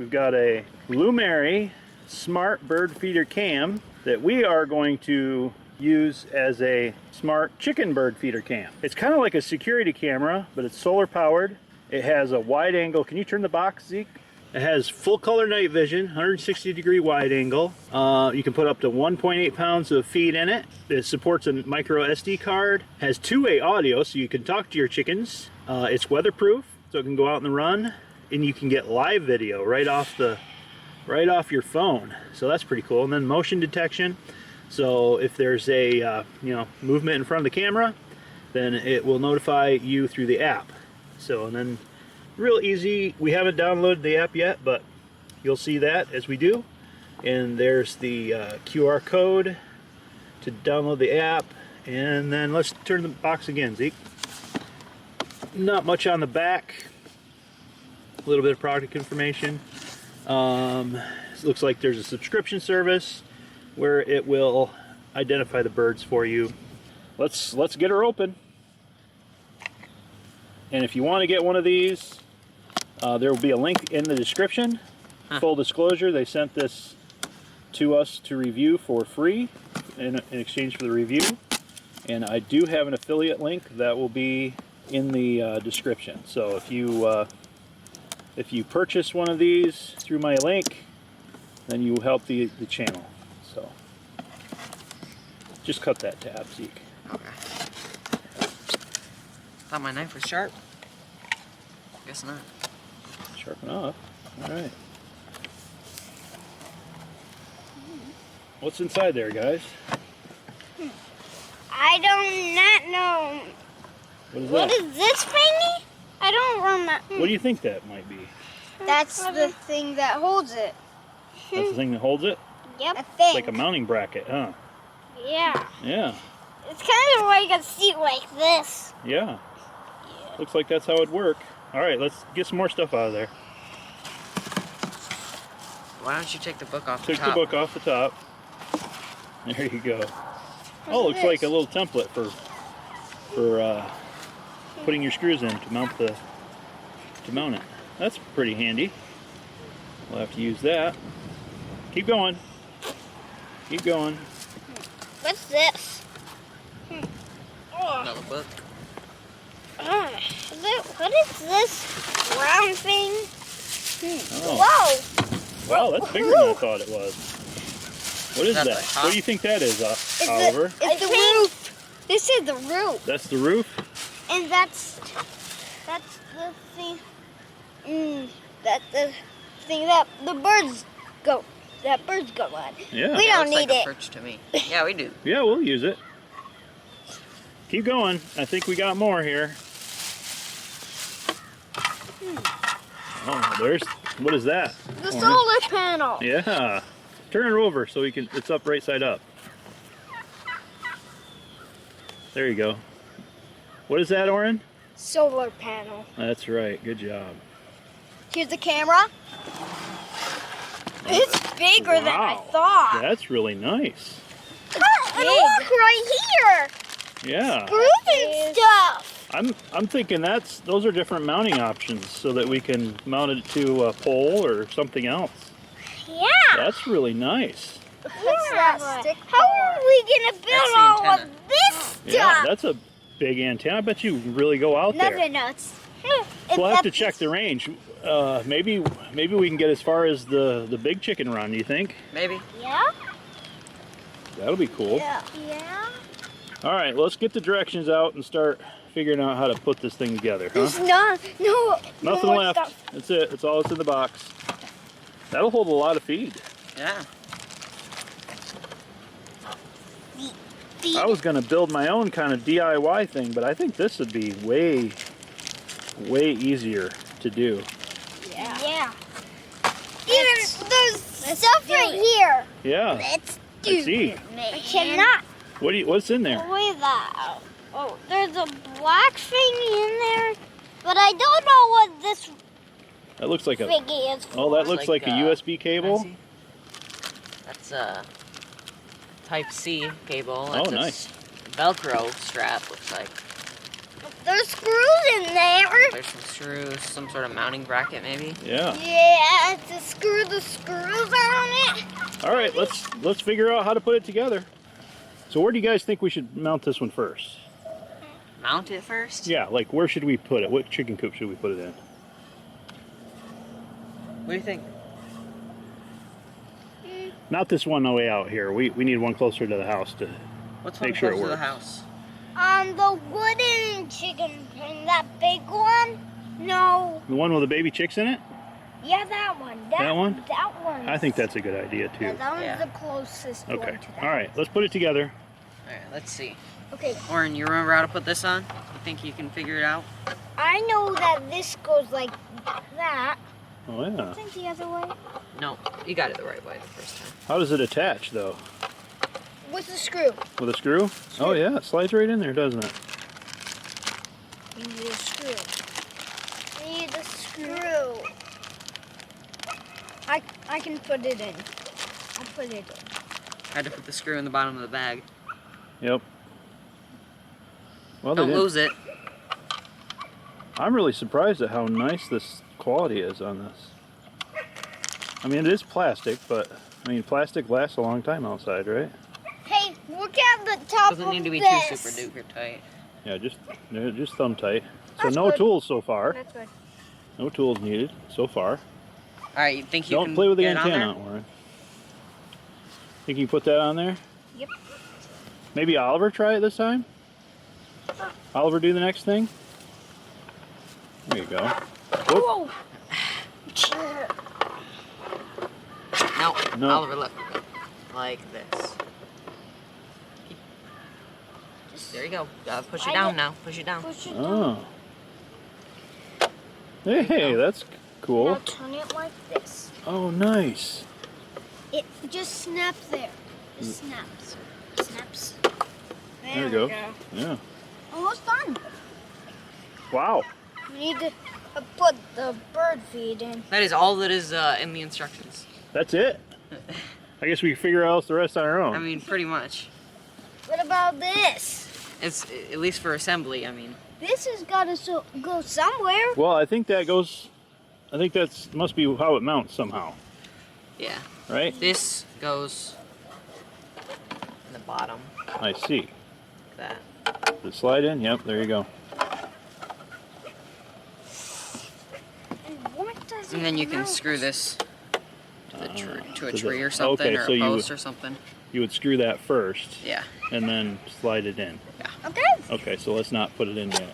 We've got a Lumary smart bird feeder cam that we are going to use as a smart chicken bird feeder cam. It's kind of like a security camera, but it's solar powered. It has a wide angle. Can you turn the box, Zeke? It has full color night vision, 160-degree wide angle. You can put up to 1.8 pounds of feed in it. It supports a micro SD card. Has two-way audio, so you can talk to your chickens. It's weatherproof, so it can go out in the run, and you can get live video right off your phone. So that's pretty cool. And then motion detection. So if there's a movement in front of the camera, then it will notify you through the app. So, and then real easy. We haven't downloaded the app yet, but you'll see that as we do. And there's the QR code to download the app. And then let's turn the box again, Zeke. Not much on the back. A little bit of product information. It looks like there's a subscription service where it will identify the birds for you. Let's get her open. And if you want to get one of these, there will be a link in the description. Full disclosure, they sent this to us to review for free in exchange for the review. And I do have an affiliate link that will be in the description. So if you purchase one of these through my link, then you will help the channel. So just cut that tab, Zeke. Okay. Thought my knife was sharp. Guess not. Sharpen up. All right. What's inside there, guys? I do not know. What is this thingy? I don't remember. What do you think that might be? That's the thing that holds it. That's the thing that holds it? Yep. I It's think. like a mounting bracket, huh? Yeah. Yeah. It's kind of like a seat like this. Yeah. Looks like that's how it'd work. All right, let's get some more stuff out of there. Why don't you take the book off the top? Took the book off the top. There you go. Oh, looks like a little template for putting your screws in to mount it. That's pretty handy. We'll have to use that. Keep going. Keep going. What's this? Another book. What is this round thing? Oh. Whoa! Wow, that's bigger than I thought it was. What is that? What do you think that is, Oliver? It's the roof. This is the roof. That's the roof? And that's the thing. That's the thing that the birds go. That birds go on. Yeah. We don't Looks need like it. a perch to me. Yeah, we do. Yeah, we'll use it. Keep going. I think we got more here. Oh, what is that? The solar panel. Yeah. Turn it over so it's up right side up. There you go. What is that, Oren? Solar panel. That's right. Good job. Here's the camera. It's bigger than I thought. That's really nice. And look right here. Yeah. Screws and stuff. I'm thinking those are different mounting options so that we can mount it to a pole or something else. Yeah. That's really nice. How are we gonna build all of this stuff? Yeah, that's a big antenna. I bet you really go out there. Nothing else. We'll have to check the range. Maybe we can get as far as the big chicken run, do you think? Maybe. Yeah. That'll be cool. Yeah. Yeah. All right, let's get the directions out and start figuring out how to put this thing together, huh? There's Nothing left. Stuff. That's it. That's all that's in the box. That'll hold a lot of feed. Yeah. I was going to build my own kind of DIY thing, but I think this would be way easier to do. Yeah. Yeah. Even there's stuff right here. Yeah. Let's see. I cannot. What's in there? Look at that. Oh, there's a black thing in there, but I don't know what this That looks like thing is for. Oh, that looks like a USB cable. That's a Type C cable. Oh, That's nice. a Velcro strap, looks like. There's screws in there. There's some screws, some sort of mounting bracket maybe. Yeah. Yeah, to screw the screws on it. All right, let's figure out how to put it together. So where do you guys think we should mount this one first? Mount it first? Yeah, like where should we put it? What chicken coop should we put it in? What do you think? Not this one on the way out here. We need one closer to the house to What's make one sure it close to the works. house? The wooden chicken pen, that big one? No. The one with the baby chicks in it? Yeah, that one. That one? That one. I think that's a good idea too. Yeah, that one's Yeah. the closest one Okay. to that. All right, let's put it together. Alright, let's see. Okay, Oren, you remember how to put this on? You think you can figure it out? I know that this goes like that. Oh yeah. I think the other way. No, you got it the right way the first time. How does it attach though? With the screw. With a screw? Oh yeah, it slides right in there, doesn't it? You need a screw. You need a screw. I can put it in. I'll put it in. I had to put the screw in the bottom of the bag. Yep. Well, they Don't didn't. lose it. I'm really surprised at how nice this quality is on this. I mean, it is plastic, but I mean, plastic lasts a long time outside, right? Hey, look at the top Doesn't of need to be this. too super duper tight. Yeah, just thumb tight. So That's no good. tools so far. That's good. No tools needed so far. Alright, you think you Don't can play with the get it on antenna, there? Warren. Think you can put that on there? Yep. Maybe Oliver try it this time? Oliver do the next thing? There you go. Whoop. Whoa. No, No. Oliver, look. Like this. There you go. Push it down now. Push it down. Push it down. Oh. Hey, that's cool. Now turn it like this. Oh, nice. It just snaps there. It snaps. Snaps. There we go. Yeah. Almost done. Wow. We need to put the bird feed in. That is all that is in the instructions. That's it? I guess we can figure out the rest on our own. I mean, pretty much. What about this? It's at least for assembly. I mean, This has got to go somewhere. Well, I think that's must be how it mounts somehow, yeah. right? This goes in the bottom. I see. Like that. Does it slide in? Yep, there you go. And what does And it then you can mount? screw this to a to tree the- or something, okay, or so a you post would- or something. You would screw that first Yeah. and then slide it in. Okay. Okay, so let's not put it in yet.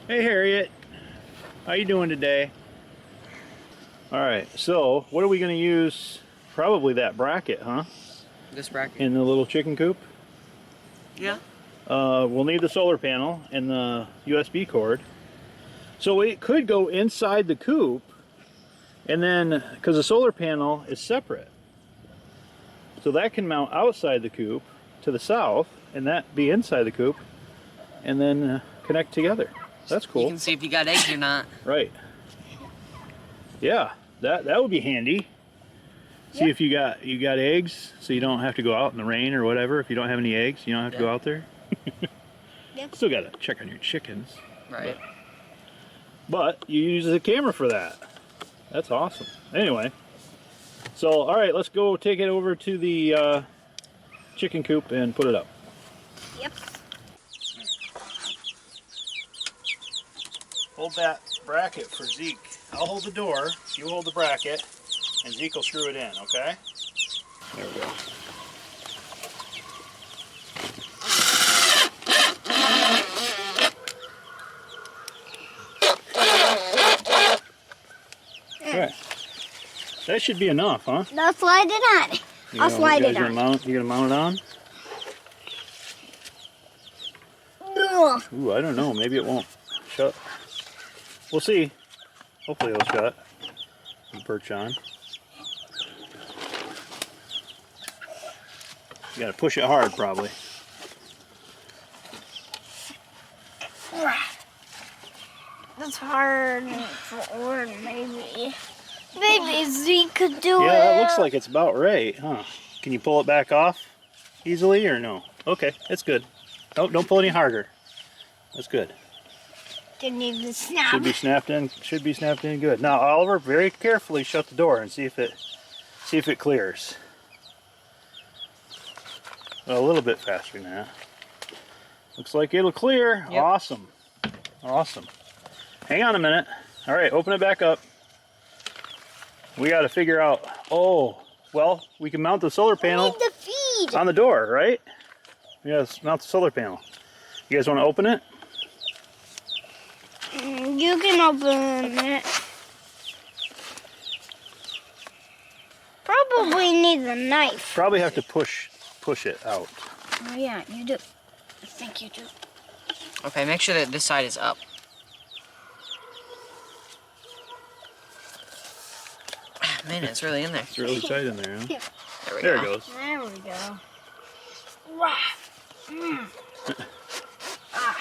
Hey Harriet, how you doing today? All right, so what are we going to use? Probably that bracket, huh? This bracket. In the little chicken coop. Yeah. We'll need the solar panel and the USB cord. So it could go inside the coop, and then, because the solar panel is separate, so that can mount outside the coop to the south, and that be inside the coop, and then connect together. That's You cool. can see if you got eggs or not. Right. Yeah, that would be handy. See Yep. if you got eggs, so you don't have to go out in the rain or whatever. If you don't have any eggs, you don't have to go Yeah. out there. Yep. Still got to check on your chickens. Right. But you use the camera for that. That's awesome. Anyway, so all right, let's go take it over to the chicken coop and put it up. Yep. Hold that bracket for Zeke. I'll hold the door, you hold the bracket, and Zeke will screw it in, okay? There we go. Okay. That should be enough, huh? Now slide it on. I'll slide it You on. gonna mount it on? Ugh. Ooh, I don't know. Maybe it won't shut. We'll see. Hopefully it'll shut and perch on. You gotta push it hard, probably. That's hard for Oren, maybe. Maybe Zeke could do Yeah, it. that looks like it's about right, huh? Can you pull it back off easily or no? Okay, it's good. Oh, don't pull any harder. That's good. Didn't even snap. Should be snapped in. Should be snapped in good. Now, Oliver, very carefully shut the door and see if it clears. Well, a little bit faster than that. Looks like it'll clear. Yep. Awesome. Awesome. Hang on a minute. All right, open it back up. We got to figure out. Oh, well, we can mount the solar panel We need the feed. on the door, right? Yes, mount the solar panel. You guys want to open it? You can open it. Probably need a knife. Probably have to push it out. Oh yeah, you do. I think you do. Okay, make sure that this side is up. Man, it's really in there. It's really tight in there, huh? There we There go. it goes. There we go. Rah. Ah.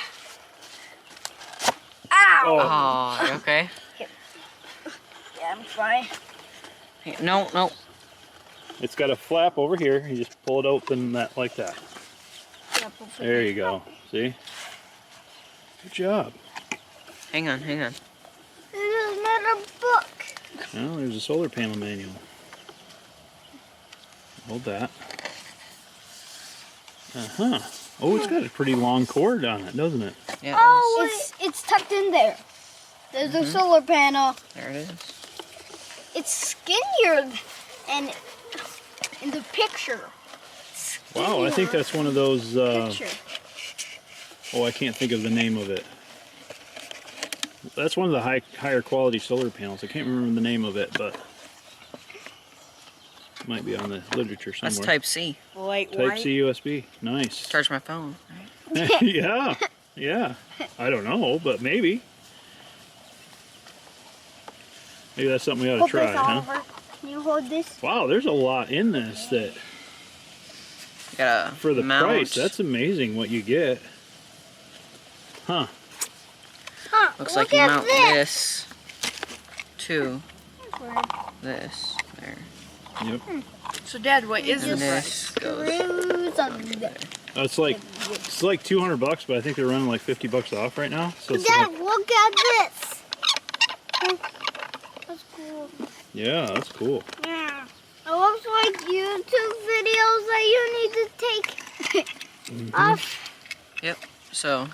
Ow! Oh, Oh, you okay? Yeah, I'm fine. Hey, no, no. it's got a flap over here. You just pull it open like that. There you go. See? Good job. Hang on, hang on. This is not a book. Well, there's a solar panel manual. Hold that. Uh-huh. Oh, it's got a pretty long cord on it, doesn't it? Yeah, Oh, it's tucked in there. There's a solar panel. there it is. It's skinnier and in the picture. Wow, I think that's one of those, Picture. oh, I can't think of the name of it. That's one of the higher quality solar panels. I can't remember the name of it, but it might be on the literature somewhere. That's Type C. Light Type C USB. Nice. Charge my phone. Right? Yeah, yeah. I don't know, but maybe. Maybe that's something we ought to Hold try, this, huh? Oliver. Can you hold this? Wow, there's a lot in this that, You gotta for the mount. price, that's amazing what you get. Huh. Huh, Looks look like you at mount this to this. There. Yep. So, Dad, what is And this? this goes. Screws on there. It's like $200, but I think they're running like $50 off right now. So it's Dad, like, look at this. That's cool. yeah, that's cool. Yeah. It looks like YouTube videos that you need to take off. Yep. So,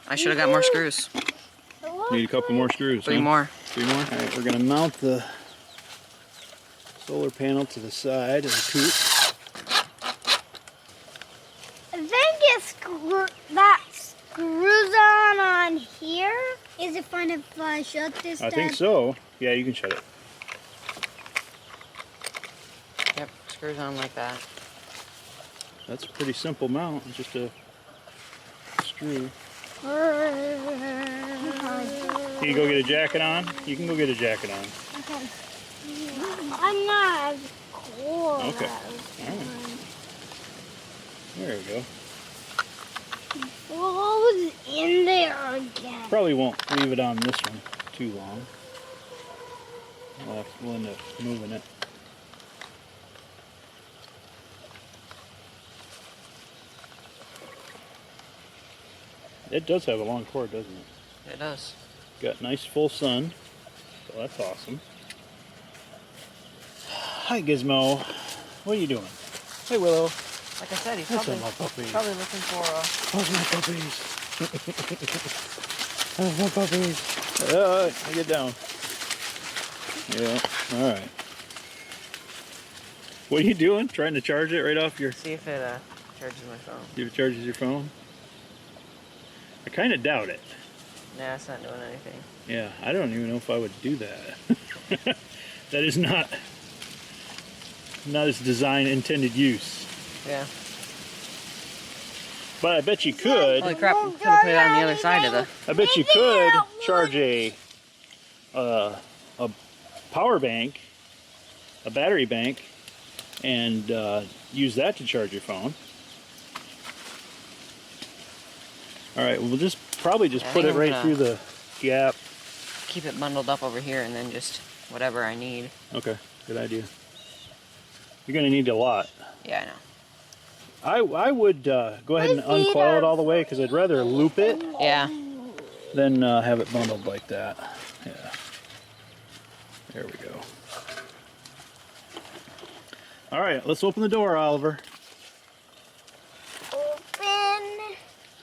I should have got more screws. Need a couple more screws. 3 huh? more. 3 more. All right, we're gonna mount the solar panel to the side of the coop. I think that screws on here. Is it fine if I shut this I down? think so. Yeah, you can shut it. Yep. Screws on like that. That's a pretty simple mount. It's just a screw. Can you go get a jacket on? You can go get a jacket on. I'm not as cool. Okay. All right. There we go. What was in there again? Probably won't leave it on this one too long. We'll end up moving it. It does have a long cord, doesn't it? It does. Got nice full sun, so that's awesome. Hi Gizmo, what are you doing? Hey Willow, Like I said, he's that's probably, my puppies. probably looking for How's my puppies? How's my puppies? I get down. Yeah, all right. What are you doing? Trying to charge it right off your... see if it charges my phone. See if it charges your phone? I kind of doubt it. Nah, it's not doing anything. Yeah, I don't even know if I would do that. That is not its design intended use. Yeah. But I bet you could. Holy crap, we could have put it on the other side of the... I bet you could charge a power bank, a battery bank, and use that to charge your phone. All right, we'll probably just I put think it I'm right gonna- through the gap. Keep it bundled up over here and then just whatever I need. Okay, good idea. You're gonna need a lot. Yeah, I know. I would go ahead and uncoil it all the way because I'd rather loop it Yeah. then have it bundled like that. Yeah. There we go. All right, let's open the door, Oliver. Open.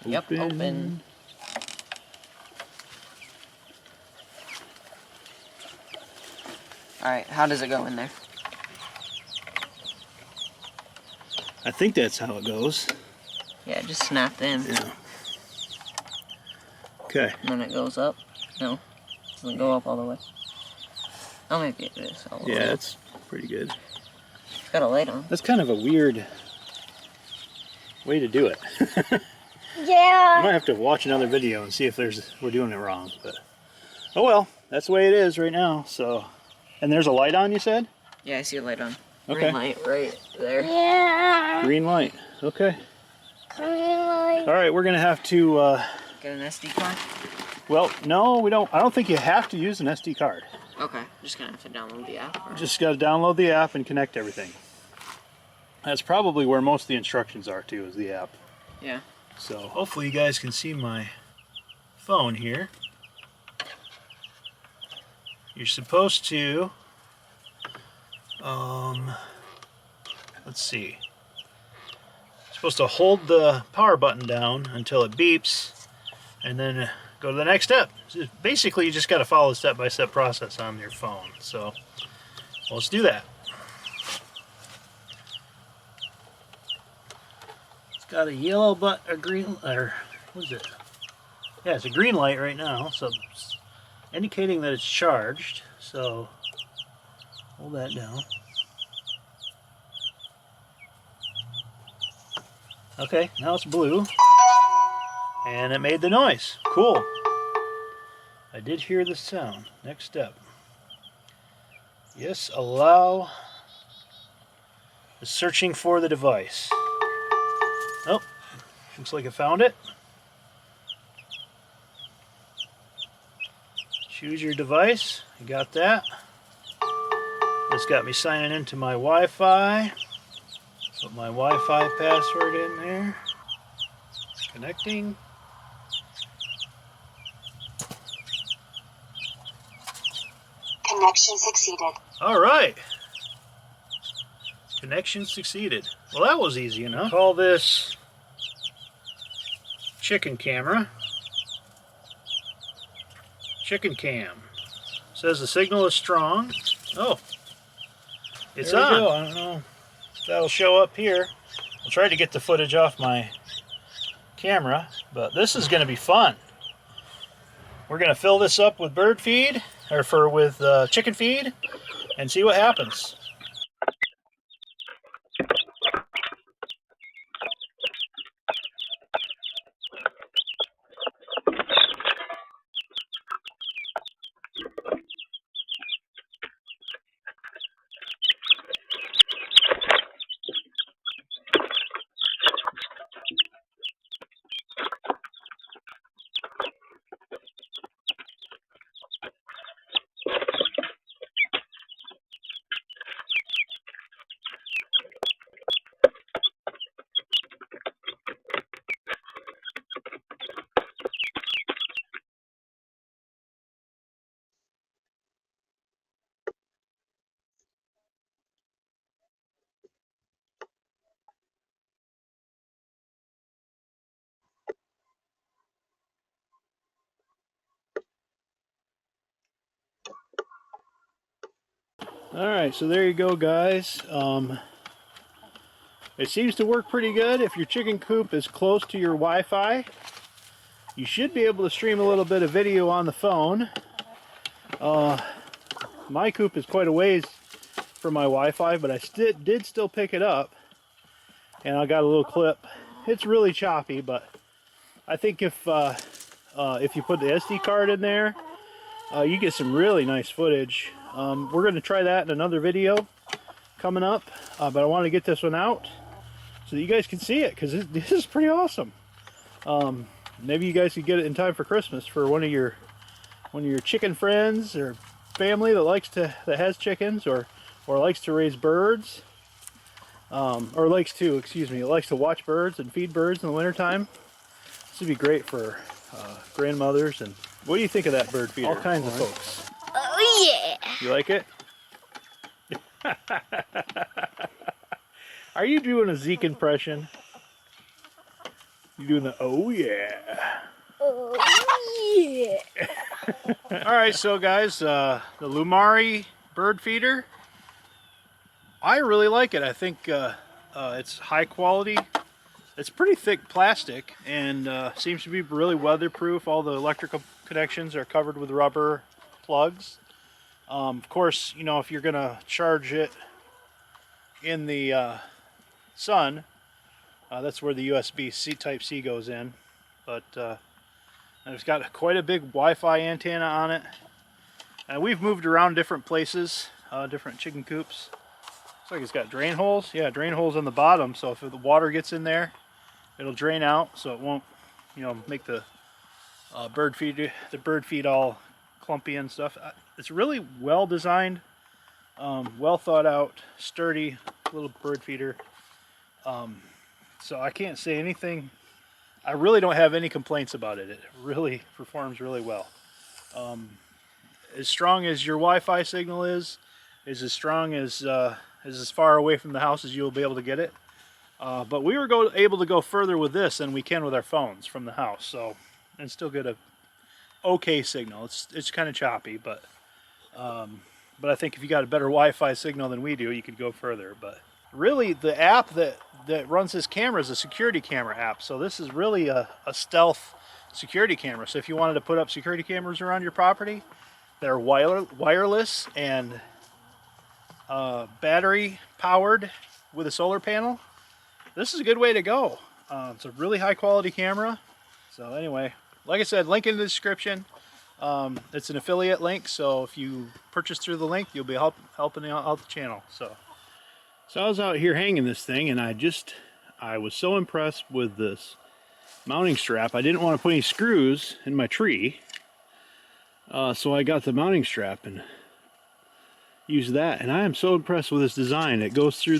Yep, open. Alright, how does it go in there? I think that's how it goes. Yeah, just snap in. Yeah. Okay. And then it goes up. No, it doesn't go up all the way. Oh, maybe it is all the way. Yeah, it's pretty good. It's got a light on. That's kind of a weird way to do it. Yeah. I might have to watch another video and see if we're doing it wrong. But oh well, that's the way it is right now. So, and there's a light on, you said? Yeah, I see a light on. Okay. Green light right there. Yeah. Green light. Okay. Green light. All right, we're gonna have to. Get an SD card? Well, no, we don't. I don't think you have to use an SD card. Okay, just gonna have to download the app. Or... Just got to download the app and connect everything. That's probably where most of the instructions are too, is the app. Yeah. So hopefully you guys can see my phone here. You're supposed to, let's see. You're supposed to hold the power button down until it beeps, and then go to the next step. So basically, you just got to follow the step-by-step process on your phone. So let's do that. It's got a yellow a green, or what is it? Yeah, it's a green light right now, so it's indicating that it's charged. So hold that down. Okay, now it's blue. And it made the noise. Cool. I did hear the sound. Next step. Yes, allow the searching for the device. Oh, looks like I found it. Choose your device. You got that. It's got me signing into my Wi-Fi. Put my Wi-Fi password in there. Connecting. Connection succeeded. All right. Connection succeeded. Well, that was easy enough. Call this chicken camera. Chicken cam. Says the signal is strong. Oh, it's on. Go. I don't know if that'll show up here. I'll try to get the footage off my camera, but this is going to be fun. We're going to fill this up with bird feed, or with chicken feed, and see what happens. Alright, so there you go, guys. It seems to work pretty good. If your chicken coop is close to your Wi-Fi, you should be able to stream a little bit of video on the phone. My coop is quite a ways from my Wi-Fi, but I did still pick it up, and I got a little clip. It's really choppy, but I think if you put the SD card in there, you get some really nice footage. We're going to try that in another video coming up, but I want to get this one out so that you guys can see it, because this is pretty awesome. Maybe you guys could get it in time for Christmas for one of your chicken friends or family that has chickens or likes to raise birds, or likes to watch birds and feed birds in the wintertime. This would be great for grandmothers, and what do you think of that bird feeder? All kinds of folks. Oh yeah. You like it? Are you doing a Zeke impression? You doing the oh yeah? Oh yeah. All right, so guys, the Lumary bird feeder. I really like it. I think it's high quality. It's pretty thick plastic and seems to be really weatherproof. All the electrical connections are covered with rubber plugs. Of course, you know, if you're gonna charge it in the sun, that's where the USB-C Type-C goes in. But it's got quite a big Wi-Fi antenna on it. And we've moved around different places, different chicken coops. Looks like it's got drain holes. Yeah, drain holes on the bottom, so if the water gets in there, it'll drain out, so it won't, you know, make the bird feed all clumpy and stuff. It's really well designed, well thought out, sturdy little bird feeder. So I can't say anything. I really don't have any complaints about it. It really performs really well. As strong as your Wi-Fi signal is as strong as far away from the house as you'll be able to get it. But we were able to go further with this than we can with our phones from the house, so and still get a okay signal. It's kind of choppy, but I think if you got a better Wi-Fi signal than we do, you could go further. But really, the app that runs this camera is a security camera app. So this is really a stealth security camera. So if you wanted to put up security cameras around your property, they're wireless and battery powered with a solar panel. This is a good way to go. It's a really high quality camera. So anyway, like I said, link in the description. It's an affiliate link, so if you purchase through the link, you'll be helping out the channel. So I was out here hanging this thing, and I was so impressed with this mounting strap. I didn't want to put any screws in my tree, so I got the mounting strap and used that. And I am so impressed with this design. It goes through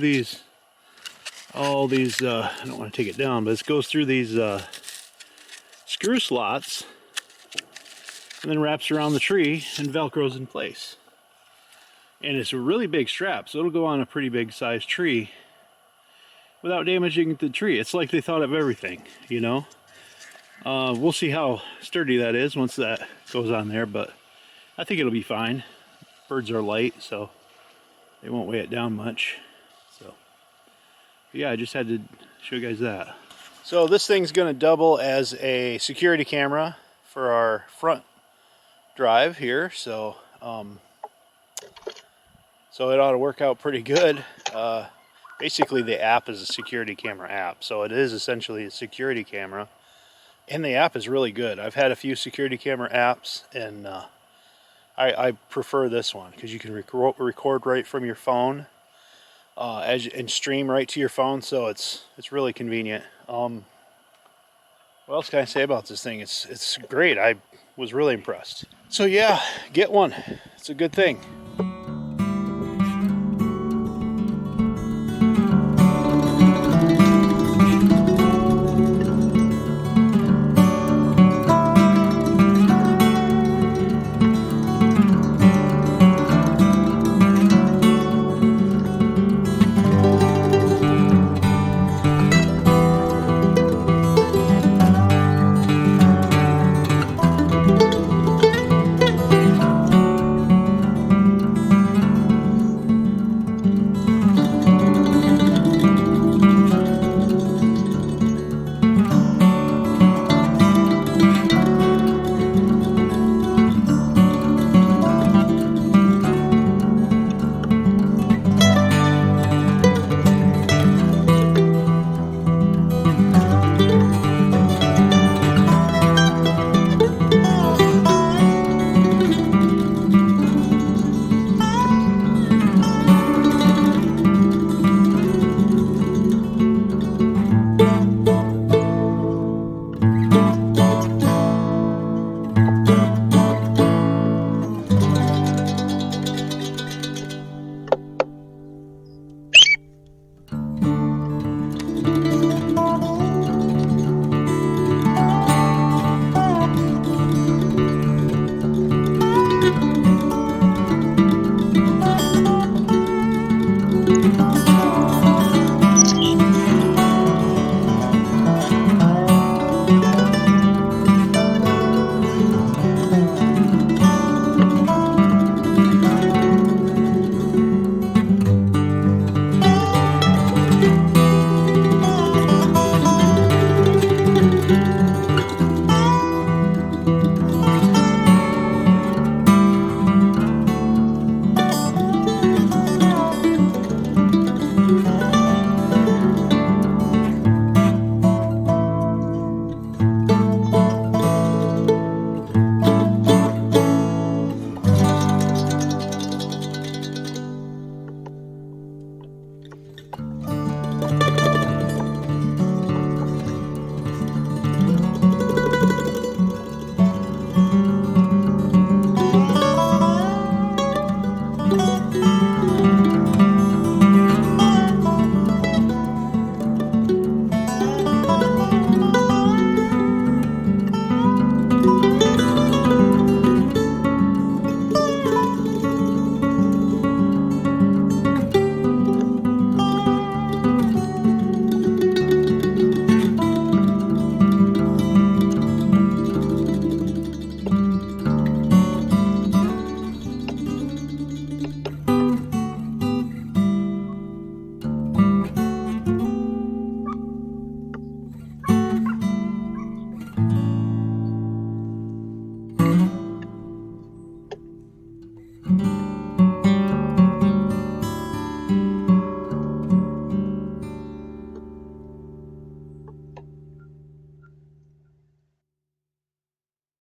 all these. I don't want to take it down, but it goes through these screw slots, and then wraps around the tree and velcros in place. And it's a really big strap, so it'll go on a pretty big sized tree without damaging the tree. It's like they thought of everything, you know. We'll see how sturdy that is once that goes on there, but I think it'll be fine. Birds are light, so they won't weigh it down much. So yeah, I just had to show you guys that. So this thing's gonna double as a security camera for our front drive here, so it ought to work out pretty good. Basically the app is a security camera app, so it is essentially a security camera, and the app is really good. I've had a few security camera apps, and I prefer this one because you can record right from your phone and stream right to your phone, so it's really convenient. What else can I say about this thing? It's great. I was really impressed. So yeah, get one. It's a good thing.